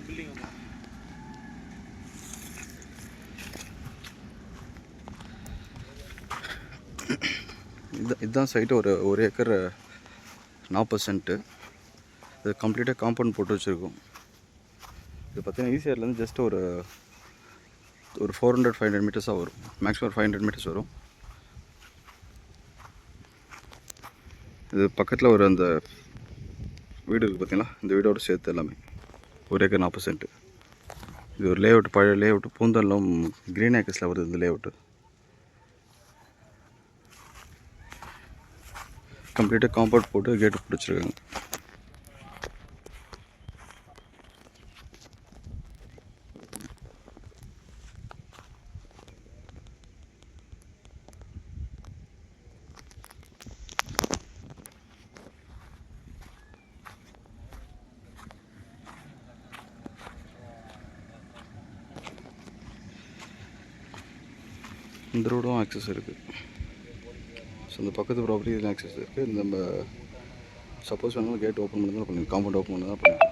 Building வந்து இதுதான் site. ஒரு ஏக்கர் 40 சென்ட்டு. இது கம்ப்ளீட்டாக காம்பவுண்ட் போட்டு வச்சுருக்கோம். இது பார்த்தீங்கன்னா ஈசிஆர்லேருந்து ஜஸ்ட் ஒரு 400-500 மீட்டர்ஸாக வரும். மேக்ஸிமம் 500 மீட்டர்ஸ் வரும். இது பக்கத்தில் அந்த வீடு இருக்குது பார்த்தீங்களா, இந்த வீடோடு சேர்த்து எல்லாமே ஒரு ஏக்கர் 40 சென்ட்டு. இது ஒரு லேஅவுட், பழைய லேஅவுட்டு. பூந்தல்லம் க்ரீன் ஏக்கர்ஸில் வருது இந்த லேஅவுட்டு. கம்ப்ளீட்டாக காம்பவுண்ட் போட்டு கேட்டு பிடிச்சிருக்காங்க. இந்த ரோடும் ஆக்சஸ் இருக்குது. ஸோ இந்த பக்கத்து ப்ராப்பர்ட்டி இதில் ஆக்சஸ் இருக்குது. நம்ம சப்போஸ் வேணாலும் கேட் ஓப்பன் பண்ணி தான் பண்ணுங்க, காம்பவுண்ட் ஓப்பன் பண்ணி தான் பண்ணுங்க.